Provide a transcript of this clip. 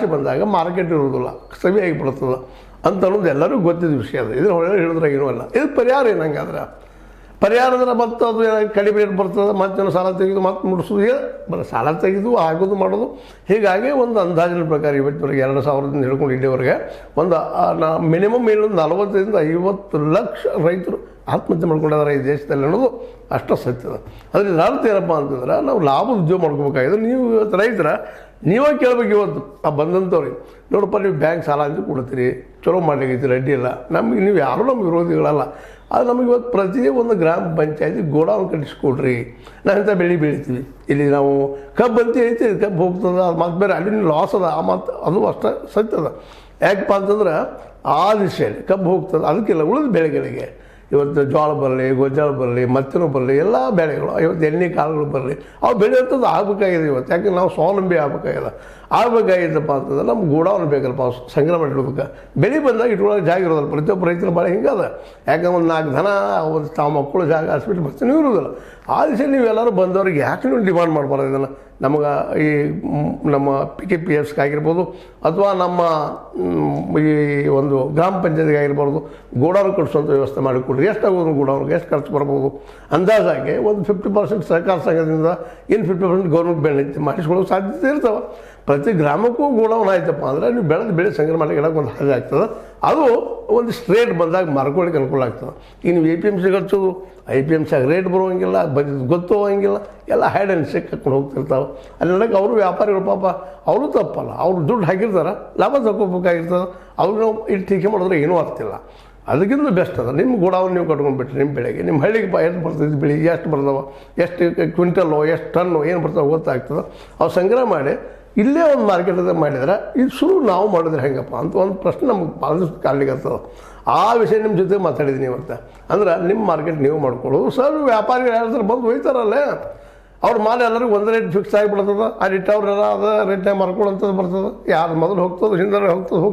ಭಾಷೆ ಬಂದಾಗ ಮಾರ್ಕೆಟ್ ಇರೋದಿಲ್ಲ, ಸವಿಯಾಗಿ ಬರ್ತದೆ ಅಂತ ಅನ್ನೋದು ಎಲ್ಲರಿಗೂ ಗೊತ್ತಿದ್ದ ವಿಷಯ ಅದು. ಇದನ್ನು ಹೊಳೆ ಹೇಳಿದ್ರೆ ಏನೂ ಅಲ್ಲ. ಇದು ಪರಿಹಾರ ಏನಂಗಾದ್ರೆ ಪರಿಹಾರ ಅಂದ್ರೆ ಮತ್ತು ಅದು ಕಡಿಮೆ ರೇಟ್ ಬರ್ತದೆ, ಮತ್ತೇನು ಸಾಲ ತೆಗೆದು ಮತ್ತೆ ಮುಡಿಸೋದು, ಬರೀ ಸಾಲ ತೆಗೆದು ಆಗೋದು ಮಾಡೋದು. ಹೀಗಾಗಿ ಒಂದು ಅಂದಾಜಿನ ಪ್ರಕಾರ ಇವತ್ತಿನವರೆಗೆ 2000ದಿಂದ ಹಿಡ್ಕೊಂಡು ಇಲ್ಲಿವರೆಗೆ ಒಂದು ಮಿನಿಮಮ್ ಏನೊಂದು 40ರಿಂದ 50 ಲಕ್ಷ ರೈತರು ಆತ್ಮಹತ್ಯೆ ಮಾಡ್ಕೊಂಡಿದ್ದಾರೆ ಈ ದೇಶದಲ್ಲಿ ಅನ್ನೋದು ಅಷ್ಟು ಸತ್ಯದ. ಅದ್ರಿಂದ ಅರ್ಥ ಏನಪ್ಪ ಅಂತಂದ್ರೆ ನಾವು ಲಾಭ ಉದ್ಯೋಗ ಮಾಡ್ಕೋಬೇಕಾಗಿದೆ. ನೀವು ಇವತ್ತು ರೈತರ ನೀವೇ ಕೇಳ್ಬೇಕು ಇವತ್ತು ಆ ಬಂದಂಥವ್ರಿಗೆ, ನೋಡಪ್ಪ ನೀವು ಬ್ಯಾಂಕ್ ಸಾಲ ಅಂತ ಕೊಡ್ತೀರಿ, ಚಲೋ ಮಾಡ್ಲಿಕ್ಕೆ ಅಡ್ಡಿ ಇಲ್ಲ, ನಮಗೆ ನೀವು ಯಾರೂ ನಮ್ಮ ವಿರೋಧಿಗಳಲ್ಲ. ಅದು ನಮಗೆ ಇವತ್ತು ಪ್ರತಿ ಒಂದು ಗ್ರಾಮ ಪಂಚಾಯತಿ ಗೋಡೌನ್ ಕಟ್ಟಿಸ್ಕೊಡ್ರಿ, ನಾವು ಇಂಥ ಬೆಳೆ ಬೆಳಿತೀವಿ. ಇಲ್ಲಿ ನಾವು ಕಬ್ಬು ಅಂತ ಐತಿ, ಕಬ್ಬು ಹೋಗ್ತದೆ, ಅದು ಮತ್ತೆ ಬೇರೆ ಅಲ್ಲಿ ಲಾಸ್ ಅದ, ಆ ಮತ್ತು ಅದು ಅಷ್ಟೇ ಸತ್ಯದ. ಯಾಕಪ್ಪ ಅಂತಂದ್ರೆ ಆ ದಿಶೆಯಲ್ಲಿ ಕಬ್ಬು ಹೋಗ್ತದೆ, ಅದಕ್ಕೆಲ್ಲ ಉಳಿದ ಬೆಳೆಗಳಿಗೆ ಇವತ್ತು ಜೋಳ ಬರಲಿ, ಗೋಜಾಳ ಬರಲಿ, ಮತ್ತೇನೂ ಬರಲಿ, ಎಲ್ಲ ಬೆಳೆಗಳು ಇವತ್ತು ಎಣ್ಣೆ ಕಾಳುಗಳು ಬರಲಿ, ಅವು ಬೆಳೆಯುವಂಥದ್ದು ಆಗಬೇಕಾಗಿದೆ ಇವತ್ತು. ಯಾಕೆ ನಾವು ಸ್ವಾವಲಂಬಿ ಆಗಬೇಕಾಗಿದ್ದಪ್ಪ ಅಂತಂದ್ರೆ ನಮ್ಗೆ ಗೋಡೌನ್ ಬೇಕಲ್ಲಪ್ಪ, ಸಂಗ್ರಹ ಮಾಡಿಡ್ಬೇಕು. ಬೆಳೆ ಬಂದಾಗ ಇಟ್ಕೊಳ್ಳೋಕೆ ಜಾಗ ಇರೋದಲ್ಲ. ಪ್ರತಿಯೊಬ್ಬ ರೈತರ ಭಾಳ ಹಿಂಗದ. ಯಾಕಂದ್ರೆ ಒಂದು 4 ದನ ಒಂದು ತಾವು ಮಕ್ಕಳು ಜಾಗ ಹಾಸ್ಪಿಟ್ಲ್ ಬರ್ತೀನಿ ಇರೋದಿಲ್ಲ. ಆ ದಿವಸ ನೀವೆಲ್ಲರೂ ಬಂದವ್ರಿಗೆ ಯಾಕೆ ನೀವು ಡಿಮಾಂಡ್ ಮಾಡಬಾರ್ದು ಇದನ್ನು? ನಮಗೆ ಈ ನಮ್ಮ PKPFಸ್ಗೆ ಆಗಿರ್ಬೋದು ಅಥವಾ ನಮ್ಮ ಈ ಒಂದು ಗ್ರಾಮ ಪಂಚಾಯತ್ಗೆ ಆಗಿರ್ಬೋದು ಗೋಡೌನ್ ಕಟ್ಟಿಸುವಂಥ ವ್ಯವಸ್ಥೆ ಮಾಡಿಕೊಡ್ರಿ. ಎಷ್ಟಾಗೋದು ಗೋಡೌನ್ಗೆ, ಎಷ್ಟು ಖರ್ಚು ಬರ್ಬೋದು ಅಂದಾಜಾಗಿ ಒಂದು 50% ಸಹಕಾರ ಸಂಘದಿಂದ, ಇನ್ನು 50% ಗೌರ್ಮೆಂಟ್ ಬೆಳೆ ಮಾಡಿಸ್ಕೊಳ್ಳೋ ಸಾಧ್ಯತೆ ಇರ್ತವೆ. ಪ್ರತಿ ಗ್ರಾಮಕ್ಕೂ ಗೋಡೌನ್ ಆಯ್ತಪ್ಪ ಅಂದರೆ ನೀವು ಬೆಳೆ ಸಂಗ್ರಹ ಮಾಡಿ ಇಡೋಕೆ ಒಂದು ಹಾಗೆ ಆಗ್ತದೆ. ಅದು ಒಂದು ರೇಟ್ ಬಂದಾಗ ಮಾರ್ಕೊಳ್ಳಿಕ್ಕೆ ಅನುಕೂಲ ಆಗ್ತದೆ. ಈಗ ನೀವು APMC ಹಚ್ಚೋದು, IPMCಯಾಗ ರೇಟ್ ಬರುವಂಗಿಲ್ಲ, ಗೊತ್ತು ಹೋಗಂಗಿಲ್ಲ, ಎಲ್ಲ ಹೈಡ್ ಆ್ಯಂಡ್ ಸಿಕ್ ಹಾಕೊಂಡು ಹೋಗ್ತಿರ್ತಾವೆ. ಅಲ್ಲಿ ನೋಡೋಕೆ ಅವರು ವ್ಯಾಪಾರಿಗಳು ಪಾಪ ಅವರು ತಪ್ಪಲ್ಲ, ಅವ್ರು ದುಡ್ಡು ಹಾಕಿರ್ತಾರೆ, ಲಾಭ ತಗೋಬೇಕಾಗಿರ್ತದೆ. ಅವ್ರು ನಾವು ಇಲ್ಲಿ ಟೀಕೆ ಮಾಡಿದ್ರೆ ಏನೂ ಆಗ್ತಿಲ್ಲ. ಅದಕ್ಕಿಂತ ಬೆಸ್ಟ್ ಅದ ನಿಮ್ಮ ಗೋಡೌನ್ ನೀವು ಕಟ್ಕೊಂಡ್ಬಿಟ್ರಿ. ನಿಮ್ಮ ಬೆಳೆಗೆ ನಿಮ್ಮ ಹಳ್ಳಿಗೆ ಎಷ್ಟು ಬರ್ತದೆ ಬೆಳೆ, ಎಷ್ಟು ಬರ್ತಾವೆ, ಎಷ್ಟು ಕ್ವಿಂಟಲ್ಲೋ, ಎಷ್ಟು ಟನ್ನು ಏನು ಬರ್ತಾವೆ ಗೊತ್ತಾಗ್ತದೆ. ಅವು ಸಂಗ್ರಹ ಮಾಡಿ ಇಲ್ಲೇ ಒಂದು ಮಾರ್ಕೆಟದಾಗ ಮಾಡಿದ್ರೆ ಇದು ಶುರು ನಾವು ಮಾಡಿದ್ರೆ ಹೆಂಗಪ್ಪ ಅಂತ ಒಂದು ಪ್ರಶ್ನೆ ನಮ್ಗೆ ಭಾಳಷ್ಟು ಕಾಡ್ಲಿಕ್ಕತ್ತದ. ಆ ವಿಷಯ ನಿಮ್ಮ ಜೊತೆ ಮಾತಾಡಿದ್ದೀನಿ ಇವತ್ತು. ಅಂದ್ರೆ ನಿಮ್ಮ ಮಾರ್ಕೆಟ್ ನೀವು ಮಾಡ್ಕೊಳ್ಳೋದು. ಸರ್ ವ್ಯಾಪಾರಿಗಳು ಯಾರಾದ್ರೂ ಬಂದು ಹೋಯ್ತಾರಲ್ಲೇ, ಅವ್ರ ಮಾಲ್ ಎಲ್ಲರಿಗೂ ಒಂದು ರೇಟ್ ಫಿಕ್ಸ್ ಆಗಿಬಿಡ್ತದೆ. ಆ ರೇಟ್ ಅವ್ರೆಲ್ಲ ಅದ ರೇಟ್ನಾಗ ಮಾರ್ಕೊಳ್ಳೋಂಥದ್ದು ಬರ್ತದೆ. ಯಾರು ಮೊದಲು ಹೋಗ್ತದೆ, ಹಿಂದೆ ಹೋಗ್ತದೆ.